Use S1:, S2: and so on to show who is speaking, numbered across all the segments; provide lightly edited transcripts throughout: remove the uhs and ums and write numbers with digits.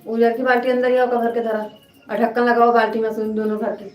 S1: उधर की बाल्टी अंदर ही आओ भर के धरा और ढक्कन लगाओ बाल्टी में सुन दोनों भर के।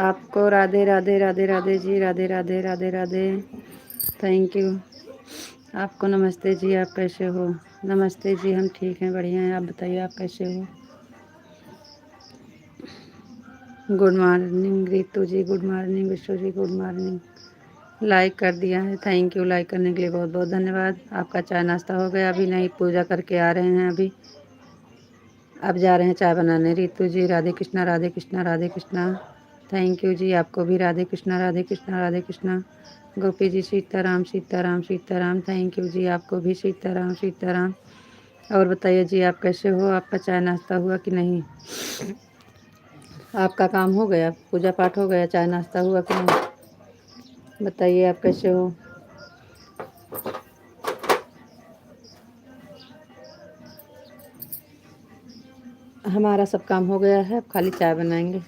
S1: आपको राधे राधे राधे राधे जी, राधे राधे राधे राधे, थैंक यू। आपको नमस्ते जी, आप कैसे हो?
S2: नमस्ते जी, हम ठीक हैं, बढ़िया हैं। आप बताइए, आप कैसे हो? गुड मॉर्निंग रितु जी, good morning Vishu ji, good morning. Like कर दिया है, थैंक यू। लाइक करने के लिए बहुत बहुत धन्यवाद। आपका चाय नाश्ता हो गया? अभी नहीं, पूजा करके आ रहे हैं अभी। अब जा रहे हैं चाय बनाने। रितु जी, राधे कृष्णा, राधे कृष्णा, राधे कृष्णा। थैंक यू जी, आपको भी राधे कृष्णा, राधे कृष्णा, राधे कृष्णा। गोपी जी, सीताराम, सीताराम, सीताराम। थैंक यू जी, आपको भी सीताराम, सीताराम। और बताइए जी, आप कैसे हो? आपका चाय नाश्ता हुआ कि नहीं? आपका काम हो गया, पूजा पाठ हो गया, चाय नाश्ता हुआ कि नहीं? बताइए, आप कैसे हो? हमारा सब काम हो गया है, अब खाली चाय बनाएंगे।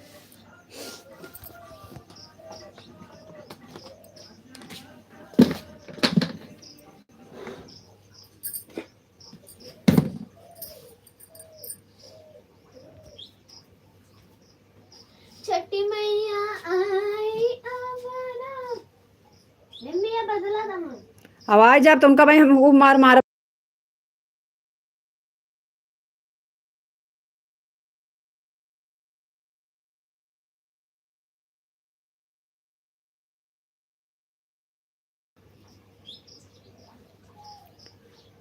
S1: छठी मैया आई आवारा निम्मिया बदला दम आवाज आप तुमका भाई हम वो मार मार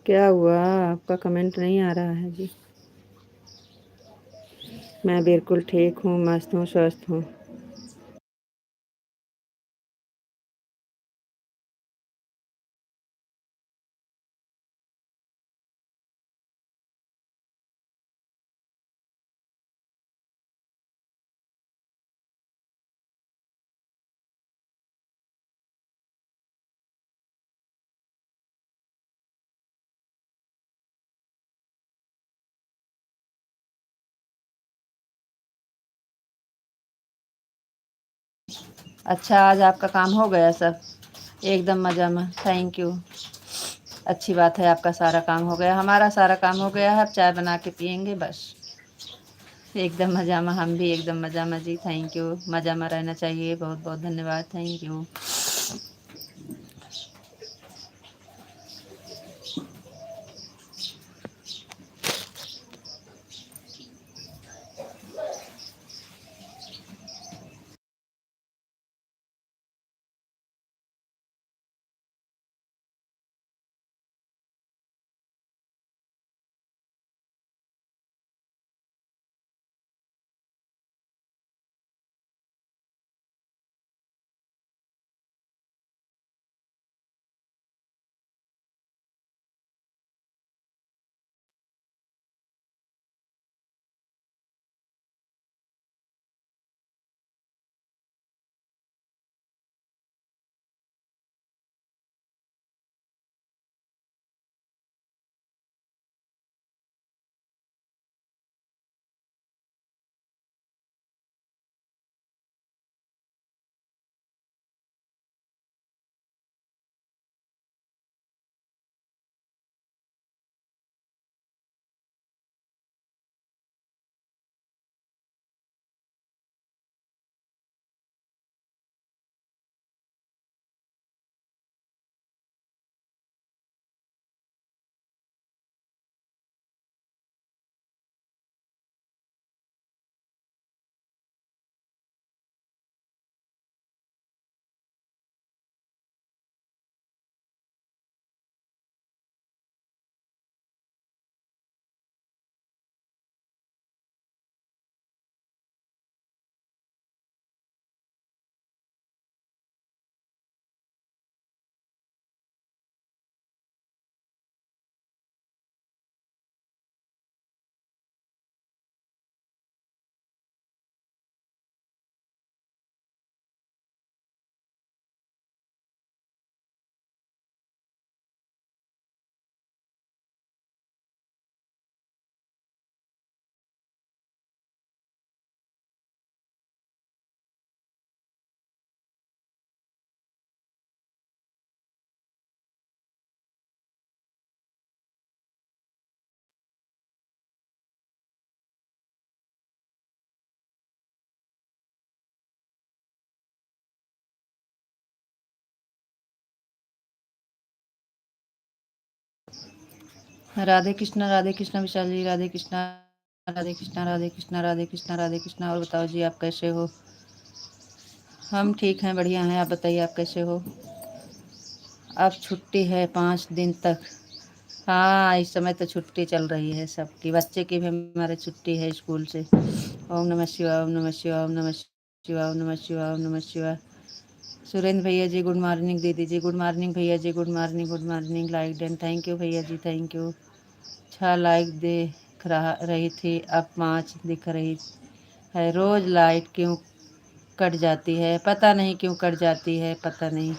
S2: क्या हुआ? आपका कमेंट नहीं आ रहा है जी। मैं बिल्कुल ठीक हूँ, मस्त हूँ, स्वस्थ हूँ। अच्छा, आज आपका काम हो गया सब? एकदम मज़ा में, थैंक यू। अच्छी बात है, आपका सारा काम हो गया, हमारा सारा काम हो गया है। अब चाय बना के पियेंगे बस। एकदम मज़ा में, हम भी एकदम मज़ा में जी, थैंक यू। मज़ा में रहना चाहिए, बहुत बहुत धन्यवाद, थैंक यू। राधे कृष्णा विशाल जी, राधे कृष्णा राधे कृष्णा राधे कृष्णा राधे कृष्णा राधे कृष्णा। और बताओ जी, आप कैसे हो? हम ठीक हैं, बढ़िया हैं। आप बताइए, आप कैसे हो? अब छुट्टी है 5 दिन तक। हाँ, इस समय तो छुट्टी चल रही है सबकी, बच्चे की भी हमारे छुट्टी है स्कूल से। ओम नमः शिवाय, ओम नमः शिवाय, ओम नमः शिवाय, ओम नमः शिवाय, ओम नमः शिवाय। सुरेंद्र भैया जी गुड मॉर्निंग, दीदी जी गुड मॉर्निंग, भैया जी good morning, good morning. Like done, thank you भैया जी, थैंक यू। 6 लाइक देख रही थी, अब 5 दिख रही है। रोज़ लाइट क्यों कट जाती है? पता नहीं क्यों कट जाती है, पता नहीं।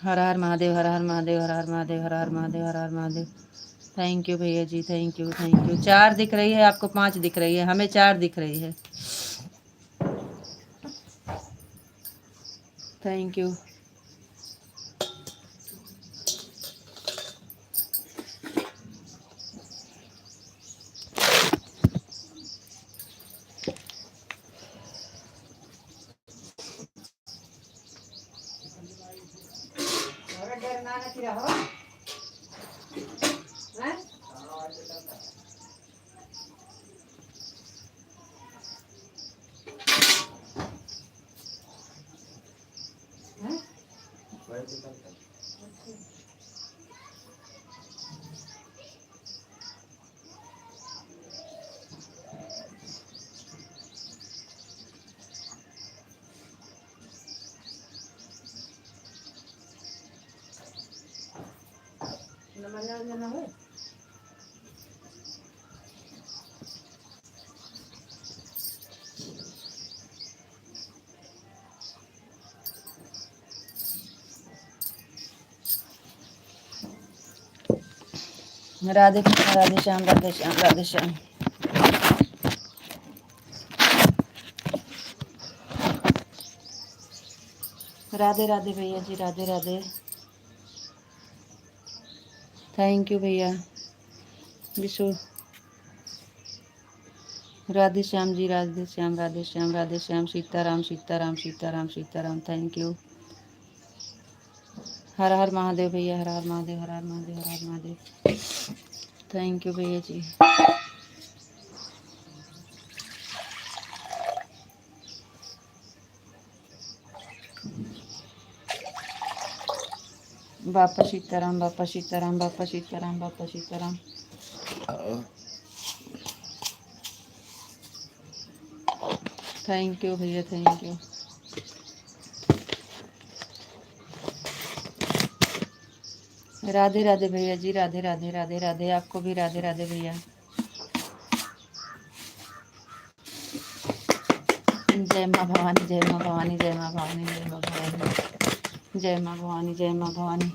S2: हर हर महादेव, हर हर महादेव, हर हर महादेव, हर हर महादेव, हर हर महादेव। थैंक यू भैया जी, थैंक यू, थैंक यू। 4 दिख रही है आपको, 5 दिख रही है, हमें 4 दिख रही है। Thank you. राधे कृष्ण, राधे श्याम, राधे श्याम, राधे श्याम। राधे राधे भैया जी, राधे राधे। थैंक यू भैया विशु। राधे श्याम जी, राधे श्याम, राधे श्याम, राधे श्याम। सीताराम, सीताराम, सीताराम, सीताराम। Thank you. हर हर महादेव भैया, हर हर महादेव, हर हर महादेव, हर हर महादेव। थैंक यू भैया जी। बापा सीताराम, बापा सीताराम, बापा सीताराम, बापा सीताराम। थैंक यू भैया, थैंक यू। राधे राधे भैया जी, राधे राधे, राधे राधे। आपको भी राधे राधे भैया। जय माँ भवानी, जय माँ भवानी, जय माँ भवानी, जय माँ भवानी, जय माँ भवानी, जय माँ भवानी।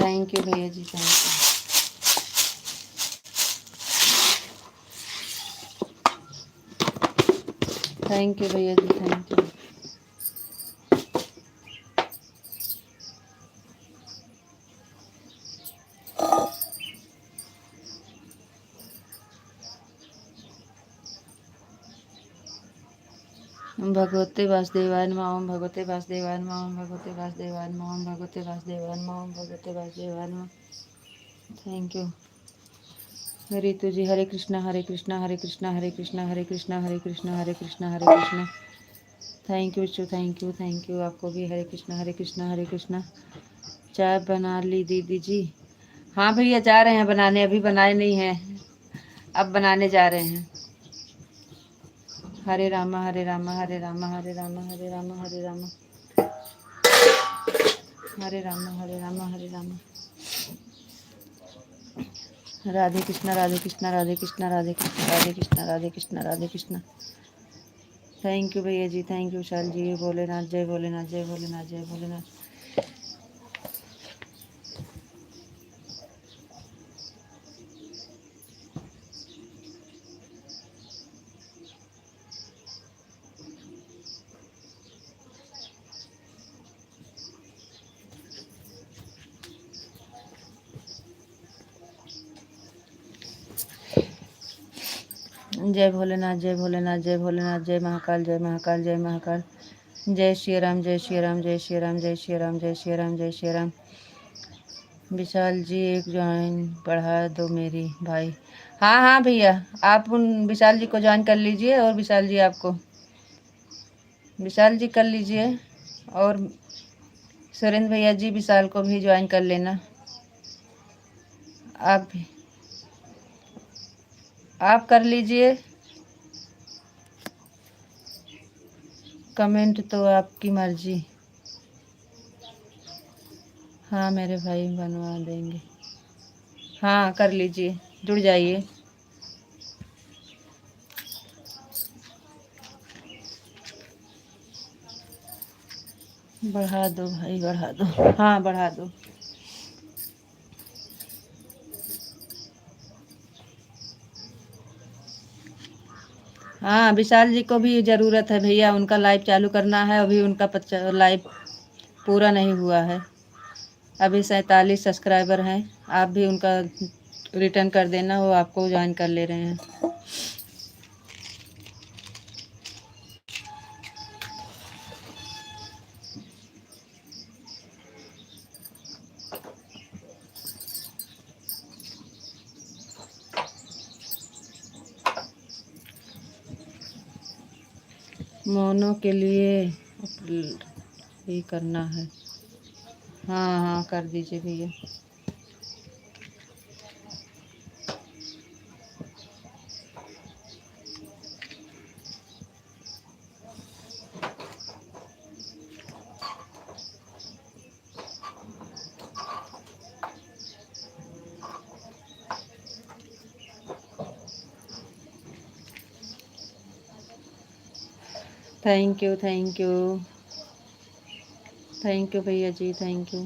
S2: थैंक यू भैया जी, थैंक यू। थैंक यू भैया जी, थैंक यू। भगवते वासुदेवाय नमः, ओम भगवते वासुदेवाय नमः, ओम भगवते वासुदेवाय नमः, ओम भगवते वासुदेवाय नमः, ओम भगवते वासुदेवाय नमः। Thank you. रितु जी, हरे कृष्णा, हरे कृष्णा, हरे कृष्णा, हरे कृष्णा, हरे कृष्णा, हरे कृष्णा, हरे कृष्णा, हरे Krishna. Thank you Vishu, thank you, thank you. आपको भी हरे कृष्णा, हरे कृष्णा, हरे कृष्णा। चाय बना ली दीदी जी? हाँ भैया, जा रहे हैं बनाने, अभी बनाए नहीं हैं, अब बनाने जा रहे हैं। हरे रामा, हरे रामा, हरे रामा, हरे रामा, हरे रामा, हरे रामा, हरे रामा, हरे रामा, हरे रामा। राधे कृष्णा, राधे कृष्णा, राधे कृष्णा, राधे कृष्णा, राधे कृष्णा, राधे कृष्णा, राधे कृष्णा। थैंक यू भैया जी, थैंक यू विशाल जी। भोलेनाथ, जय भोलेनाथ, जय भोलेनाथ, जय भोलेनाथ। जय भोलेनाथ, जय भोलेनाथ, जय भोलेनाथ, जय महाकाल, जय महाकाल, जय महाकाल। जय श्री राम, जय श्री राम, जय श्री राम, जय श्री राम, जय श्री राम, जय श्री राम। विशाल जी एक ज्वाइन बढ़ा दो मेरी भाई। हाँ हाँ भैया, आप उन विशाल जी को ज्वाइन कर लीजिए, और विशाल जी आपको, विशाल जी कर लीजिए, और सुरेंद्र भैया जी विशाल को भी ज्वाइन कर लेना। आप भी, आप कर लीजिए। कमेंट तो आपकी मर्जी। हाँ मेरे भाई बनवा देंगे। हाँ कर लीजिए, जुड़ जाइए। बढ़ा दो भाई, बढ़ा दो। हाँ बढ़ा दो। हाँ विशाल जी को भी ज़रूरत है भैया, उनका लाइव चालू करना है। अभी उनका लाइव पूरा नहीं हुआ है, अभी 47 सब्सक्राइबर हैं। आप भी उनका रिटर्न कर देना, वो आपको ज्वाइन कर ले रहे हैं। मोनो के लिए भी करना है। हाँ हाँ कर दीजिए भैया। Thank you, thank you, thank you भैया जी, थैंक यू।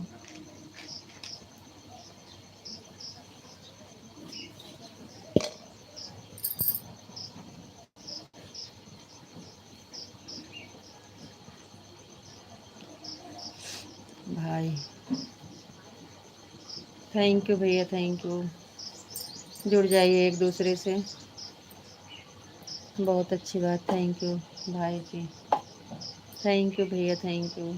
S2: भाई थैंक यू भैया, थैंक यू। जुड़ जाइए एक दूसरे से, बहुत अच्छी बात। थैंक यू भाई जी, थैंक यू भैया, thank you.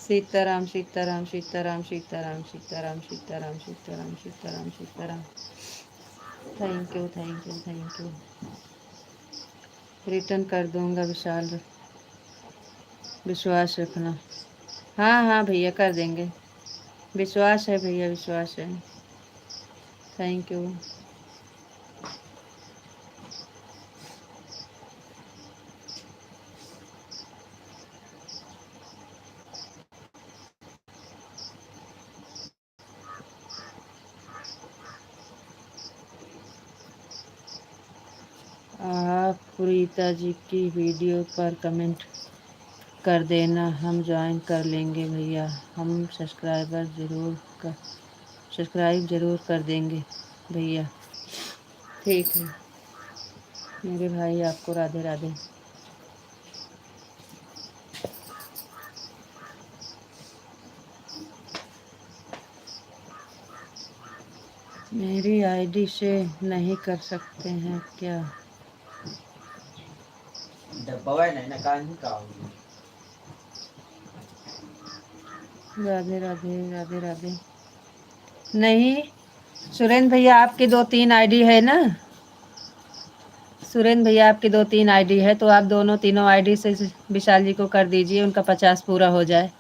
S2: Sitaram, Sitaram, Sitaram, Sitaram, Sitaram, Sitaram, Sitaram, Sitaram, Sitaram. Thank you, thank you, thank you. Return कर दूंगा विशाल, विश्वास रखना। हाँ हाँ भैया कर देंगे, विश्वास है भैया, विश्वास है। Thank you. आप रीता जी की वीडियो पर कमेंट कर देना, हम ज्वाइन कर लेंगे भैया। हम सब्सक्राइब ज़रूर कर देंगे भैया। ठीक है मेरे भाई, आपको राधे राधे। मेरी आईडी से नहीं कर सकते हैं क्या? राधे राधे, राधे राधे। नहीं सुरेंद्र भैया, आपकी 2-3 आईडी है ना? सुरेंद्र भैया आपकी 2-3 आईडी है, तो आप दोनों तीनों आईडी से विशाल जी को कर दीजिए, उनका 50 पूरा हो जाए।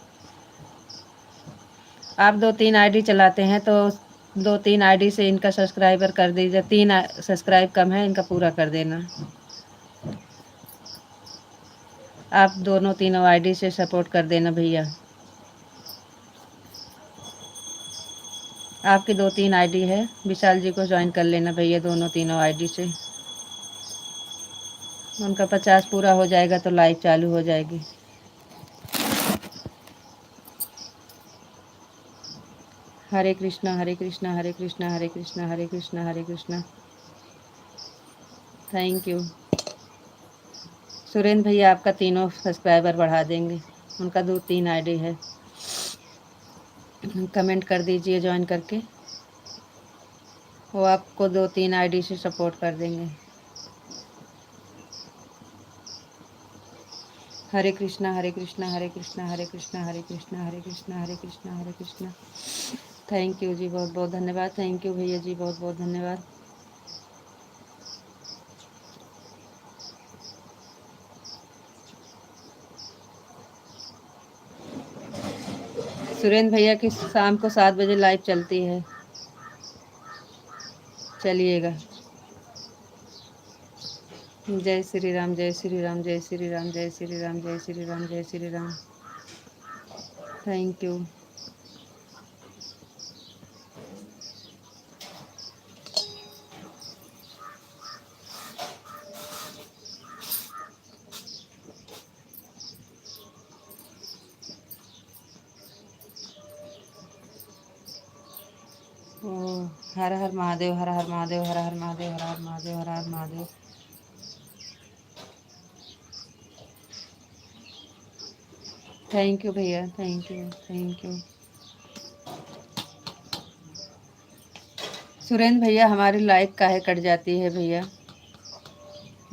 S2: आप 2-3 आईडी चलाते हैं तो 2-3 आईडी से इनका सब्सक्राइबर कर दीजिए। 3 सब्सक्राइब कम है, इनका पूरा कर देना। आप दोनों तीनों आईडी से सपोर्ट कर देना भैया। आपकी 2-3 आईडी है, विशाल जी को ज्वाइन कर लेना भैया, दोनों तीनों आईडी से। उनका 50 पूरा हो जाएगा तो लाइव चालू हो जाएगी। हरे कृष्णा हरे कृष्णा हरे कृष्णा हरे कृष्णा हरे कृष्णा हरे कृष्णा। Thank you. सुरेंद्र भैया आपका तीनों सब्सक्राइबर बढ़ा देंगे, उनका 2-3 आईडी है। कमेंट कर दीजिए ज्वाइन करके, वो आपको 2-3 आईडी से सपोर्ट कर देंगे। हरे कृष्णा हरे कृष्णा हरे कृष्णा हरे कृष्णा हरे कृष्णा हरे कृष्णा हरे कृष्णा हरे कृष्णा। थैंक यू जी, बहुत बहुत धन्यवाद। थैंक यू भैया जी, बहुत बहुत धन्यवाद। सुरेंद्र भैया की शाम को 7 बजे लाइव चलती है, चलिएगा। जय श्री राम जय श्री राम जय श्री राम जय श्री राम जय श्री राम जय श्री राम। Thank you. ओ हर हर महादेव हर हर महादेव हर हर महादेव हर हर महादेव हर हर महादेव। थैंक यू भैया, thank you thank you. Surendra भैया हमारी लाइक काहे कट जाती है भैया?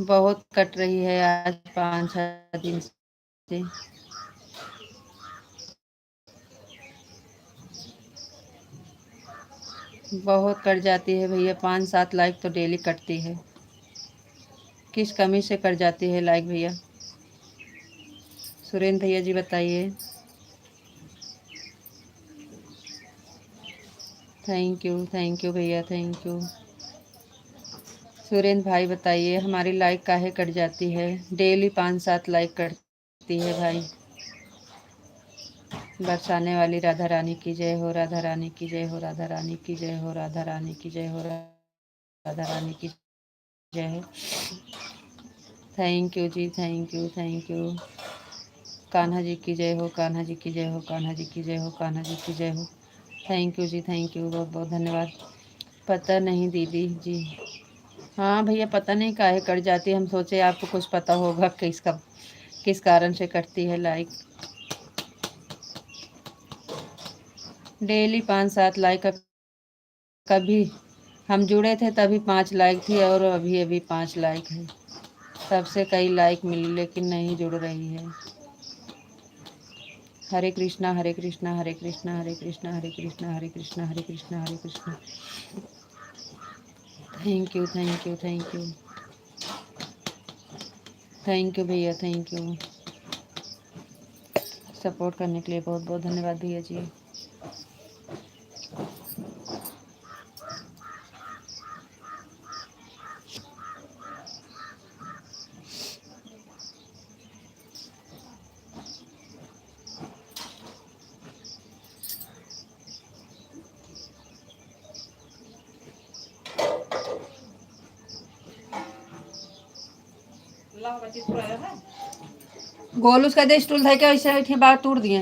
S2: बहुत कट रही है आज 5-6 दिन से। बहुत कट जाती है भैया, 5-7 लाइक तो डेली कटती है। किस कमी से कट जाती है लाइक भैया? सुरेंद्र भैया जी बताइए। थैंक यू भैया, थैंक यू। सुरेंद्र भाई बताइए हमारी लाइक काहे कट जाती है? डेली 5-7 लाइक कटती है भाई। बरसाने वाली राधा रानी की जय हो, राधा रानी की जय हो, राधा रानी की जय हो, राधा रानी की जय हो, राधा रानी की जय हो। Thank you ji, thank you thank you. Kanha ji की जय हो, कान्हा जी की जय हो, कान्हा जी की जय हो, कान्हा जी की जय हो। Thank you ji, thank you, बहुत बहुत धन्यवाद। पता नहीं दीदी जी। हाँ भैया, पता नहीं काहे कट जाती है। हम सोचे आपको कुछ पता होगा किस कारण से कटती है लाइक। Daily 5-7 like. कभी हम जुड़े थे तभी 5 लाइक थी और अभी अभी 5 लाइक है। तब से कई लाइक मिली लेकिन नहीं जुड़ रही है। हरे कृष्णा हरे कृष्णा हरे कृष्णा हरे कृष्णा हरे कृष्णा हरे कृष्णा हरे कृष्णा हरे Krishna. Thank you thank you thank you thank you भैया, थैंक यू। सपोर्ट करने के लिए बहुत बहुत धन्यवाद भैया जी। गोलू उसका दे स्टूल था क्या, वैसे बाहर तोड़ दिए।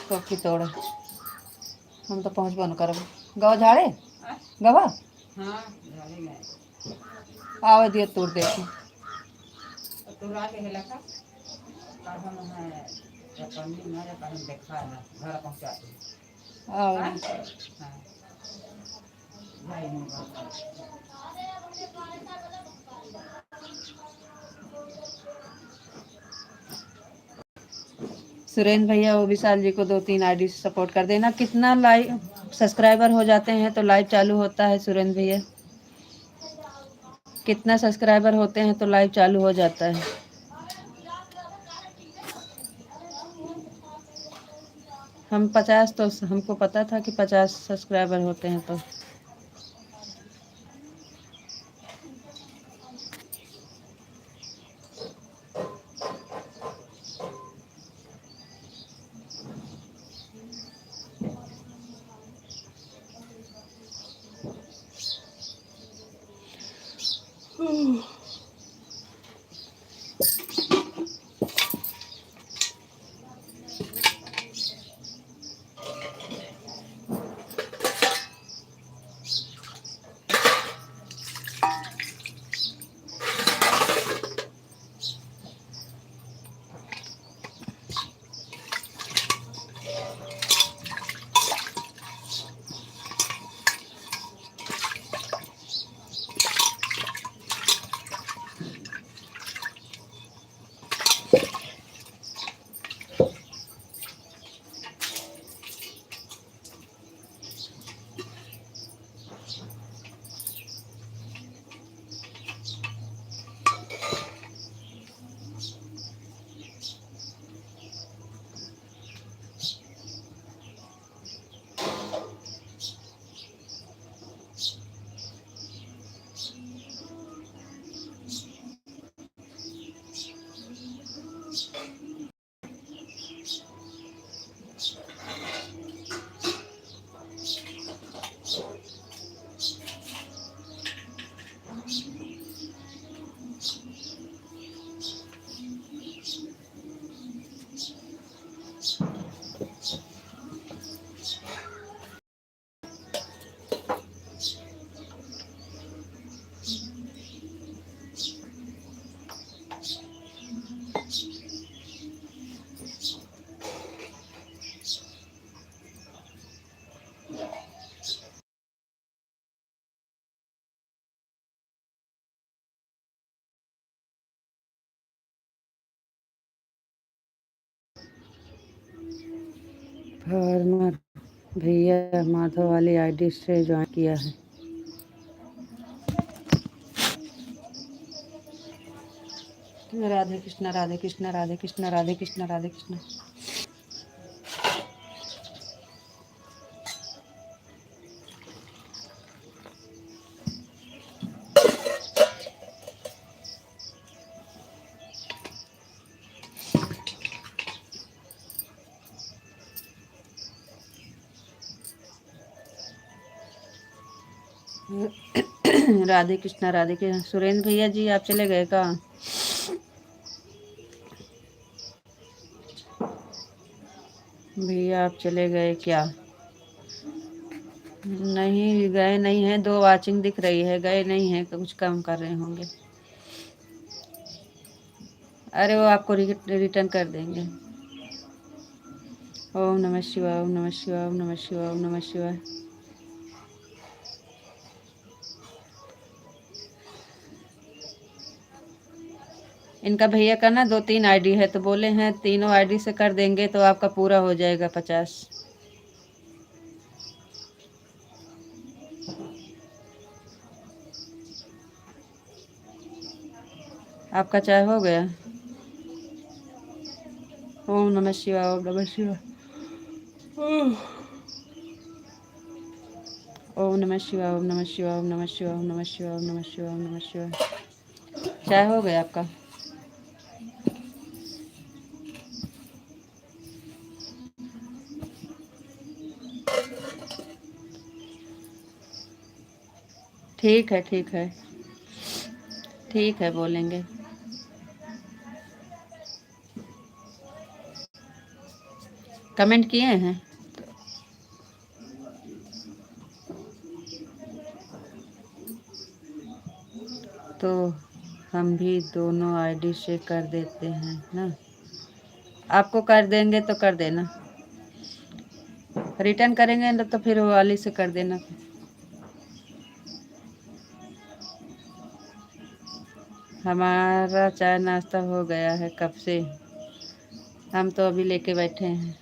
S2: तो की तोड़ हम तो पहुँच बन कर गवा झाड़े गवा। हाँ आवे दिए तोड़ दे सुरेंद्र भैया वो विशाल जी को 2-3 आईडी से सपोर्ट कर देना। कितना लाइव सब्सक्राइबर हो जाते हैं तो लाइव चालू होता है सुरेंद्र भैया? कितना सब्सक्राइबर होते हैं तो लाइव चालू हो जाता है? हम 50 तो हमको पता था कि 50 सब्सक्राइबर होते हैं तो। फार्मर भैया माधव वाली आईडी से ज्वाइन किया है। राधे कृष्णा राधे कृष्णा राधे कृष्णा राधे कृष्णा राधे कृष्णा। राधे कृष्णा राधे कृष्णा। सुरेंद्र भैया जी आप चले गए का? भैया आप चले गए क्या? नहीं गए नहीं है, 2 वाचिंग दिख रही है, गए नहीं है, कुछ काम कर रहे होंगे। अरे वो आपको रिटर्न कर देंगे। ओम नमः शिवाय ओम नमः शिवाय ओम नमः शिवाय ओम नमः शिवाय। इनका भैया का ना 2-3 आईडी है, तो बोले हैं तीनों आईडी से कर देंगे तो आपका पूरा हो जाएगा 50। आपका चाय हो गया? ओम नमः शिवाय ओम नमः शिवाय ओम नमः शिवाय ओम नमः शिवाय ओम नमः शिवाय ओम नमः शिवाय ओम नमः शिवाय ओम नमः शिवाय। चाय हो गया आपका? ठीक है ठीक है ठीक है, बोलेंगे। कमेंट किए हैं तो हम भी दोनों आईडी से कर देते हैं ना। आपको कर देंगे तो कर देना, रिटर्न करेंगे ना तो फिर वो वाली से कर देना। हमारा चाय नाश्ता हो गया है कब से, हम तो अभी लेके बैठे हैं।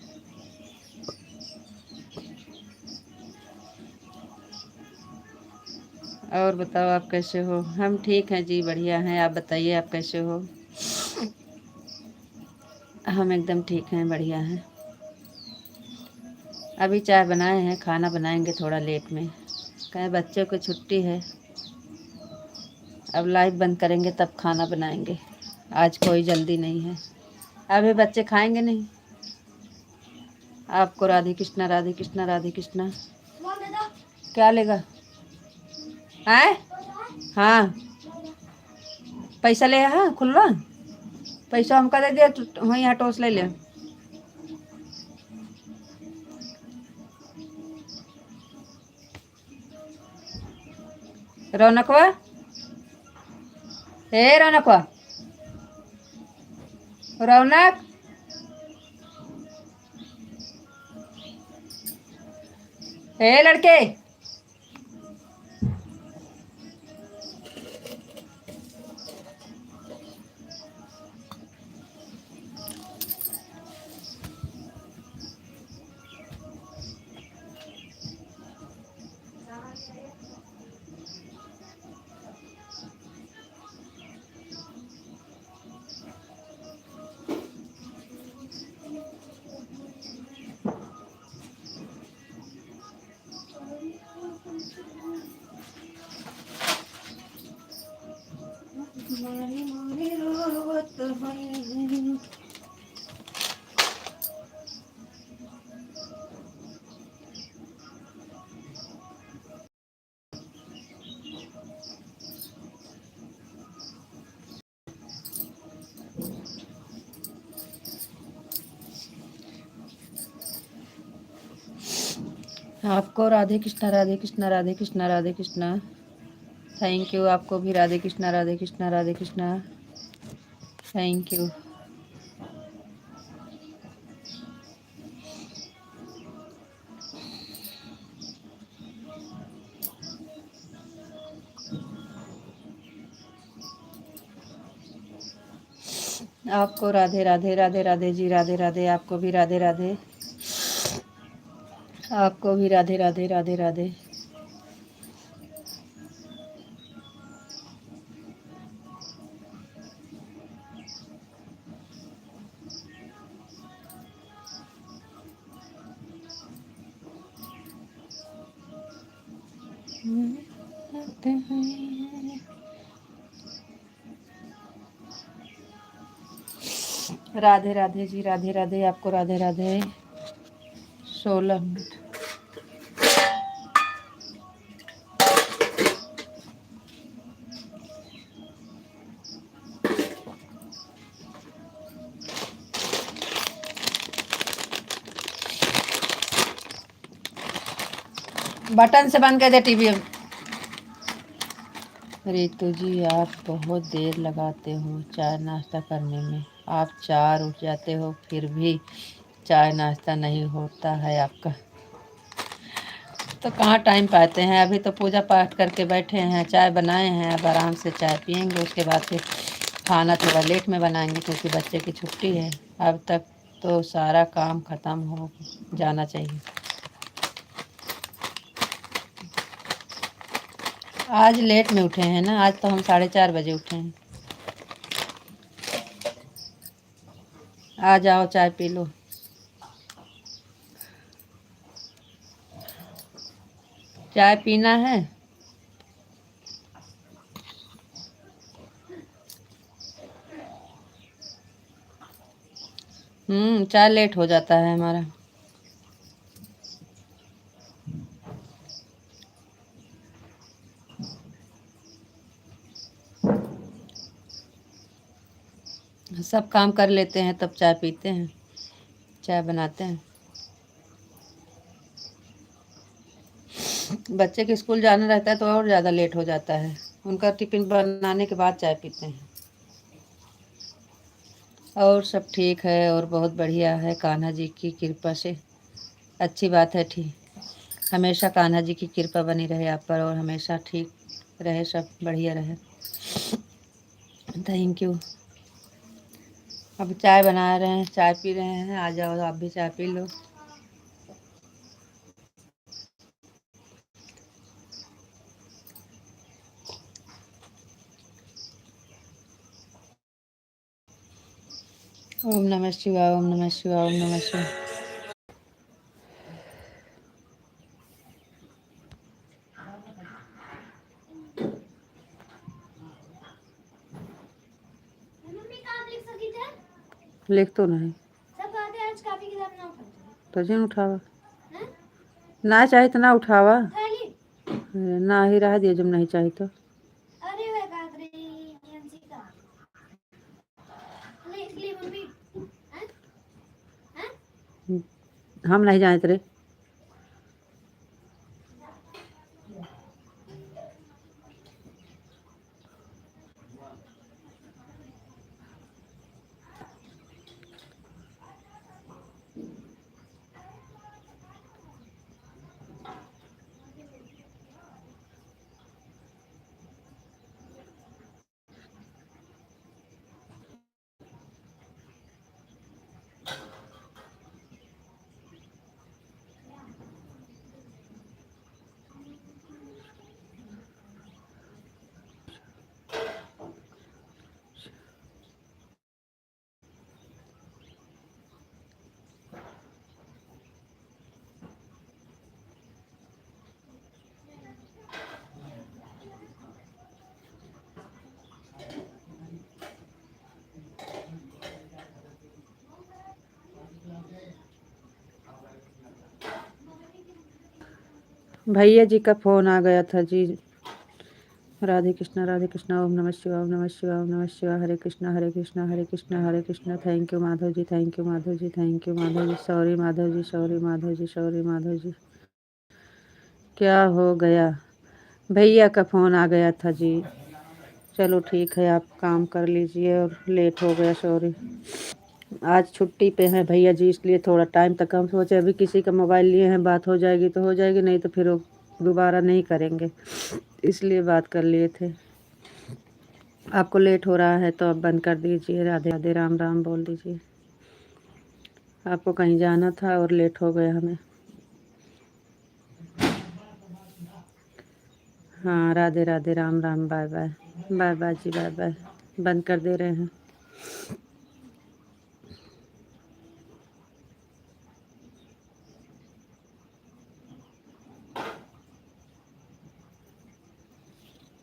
S2: और बताओ आप कैसे हो? हम ठीक हैं जी, बढ़िया हैं। आप बताइए आप कैसे हो? हम एकदम ठीक हैं, बढ़िया हैं। अभी चाय बनाए हैं, खाना बनाएंगे थोड़ा लेट में। कहे बच्चे को छुट्टी है, अब लाइव बंद करेंगे तब खाना बनाएंगे। आज कोई जल्दी नहीं है, अभी बच्चे खाएंगे नहीं। आपको राधे कृष्णा राधे कृष्णा राधे कृष्णा। क्या लेगा? आए हाँ पैसा ले, हाँ खुलवा पैसा हमका दे दिया, वहीं यहाँ टोस ले ले। रौनकवा, हे रौनकवा, रौनक, हे लड़के। आपको राधे कृष्णा राधे कृष्णा राधे कृष्णा राधे कृष्णा। थैंक यू, आपको भी राधे कृष्णा राधे कृष्णा राधे कृष्णा। Thank you. आपको राधे राधे राधे राधे जी, राधे राधे। आपको भी राधे राधे। आपको भी राधे राधे राधे राधे। राधे राधे जी, राधे राधे, आपको राधे राधे। 16 मिनट। बटन से बंद कर दे टीवी। रितु जी, आप बहुत देर लगाते हो चाय नाश्ता करने में। आप 4 उठ जाते हो फिर भी चाय नाश्ता नहीं होता है आपका। तो कहाँ टाइम पाते हैं। अभी तो पूजा पाठ करके बैठे हैं, चाय बनाए हैं, अब आराम से चाय पियेंगे। उसके बाद फिर खाना थोड़ा लेट में बनाएंगे क्योंकि बच्चे की छुट्टी है। अब तक तो सारा काम ख़त्म हो जाना चाहिए। आज लेट में उठे हैं ना, आज तो हम 4:30 बजे उठे हैं। आ जाओ चाय पी लो। चाय पीना है। चाय लेट हो जाता है हमारा। सब काम कर लेते हैं तब चाय पीते हैं, चाय बनाते हैं। बच्चे के स्कूल जाना रहता है तो और ज़्यादा लेट हो जाता है। उनका टिफिन बनाने के बाद चाय पीते हैं। और सब ठीक है और बहुत बढ़िया है, कान्हा जी की कृपा से। अच्छी बात है। ठीक, हमेशा कान्हा जी की कृपा बनी रहे आप पर और हमेशा ठीक रहे, सब बढ़िया रहे। Thank you. अब चाय बना रहे हैं, चाय पी रहे हैं। आ जाओ आप भी चाय पी लो। ओम नमः शिवाय, ओम नमः शिवाय, ओम नमः शिवाय।
S1: मम्मी काम लिख सकी थे?
S2: लिख तो नहीं
S1: सब कहते आज काफी किताब ना उठाओ।
S2: तो जिन उठावा
S1: हैं?
S2: ना चाहे तो ना उठावा,
S1: खाली
S2: ना ही रह दिया जब नहीं चाहे तो।
S1: अरे वे कादरी एमसी का लिख ली मम्मी। हैं? हैं?
S2: हम नहीं जानते रे। भैया जी का फोन आ गया था जी। राधे कृष्णा, ओम नमः शिवाय, ओम नमः शिवाय, ओम नमः शिवाय। हरे कृष्णा हरे कृष्णा, हरे कृष्णा हरे Krishna. Thank you Madhav ji, thank you Madhav ji, thank you Madhav ji. Sorry Madhav ji, sorry Madhav ji, sorry Madhav ji. क्या हो गया? भैया का फ़ोन आ गया था जी। चलो ठीक है, आप काम कर लीजिए और लेट हो गया, सॉरी। आज छुट्टी पे हैं भैया जी, इसलिए थोड़ा टाइम तक हम सोचे अभी किसी का मोबाइल लिए हैं, बात हो जाएगी तो हो जाएगी, नहीं तो फिर वो दोबारा नहीं करेंगे, इसलिए बात कर लिए थे। आपको लेट हो रहा है तो अब बंद कर दीजिए। राधे राधे, राम राम बोल दीजिए। आपको कहीं जाना था और लेट हो गया हमें। हाँ, Radhe Radhe, Ram Ram, bye bye. Bye bye जी, बाय बाय। बंद कर दे रहे हैं।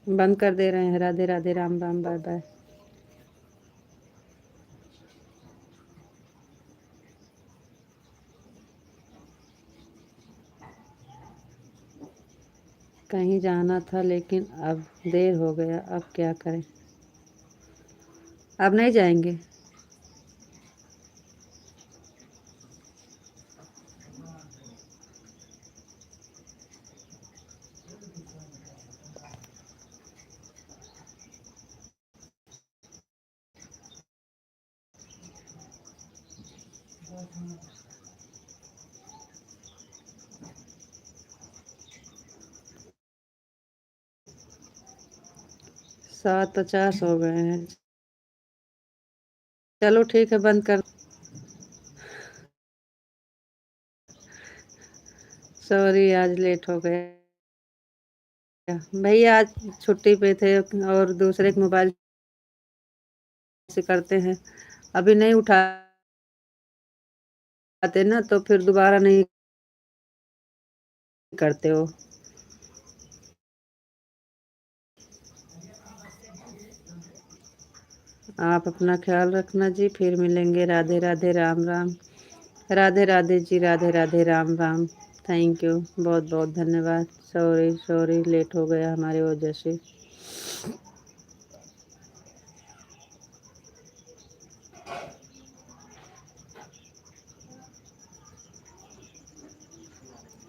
S2: बंद कर दे रहे हैं। Radhe Radhe, Ram Ram, bye bye. कहीं जाना था लेकिन अब देर हो गया, अब क्या करें। अब नहीं जाएंगे। सात 50 हो गए हैं। चलो ठीक है, बंद कर। सॉरी, आज लेट हो गया। भैया आज छुट्टी पे थे और दूसरे के मोबाइल से करते हैं। अभी नहीं उठाते ना, तो फिर दोबारा नहीं करते हो। आप अपना ख्याल रखना जी, फिर मिलेंगे। राधे राधे, राम राम। राधे राधे जी, राधे राधे, राम राम। थैंक यू, बहुत बहुत धन्यवाद। सॉरी सॉरी, लेट हो गया हमारी वजह से।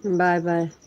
S2: Bye bye.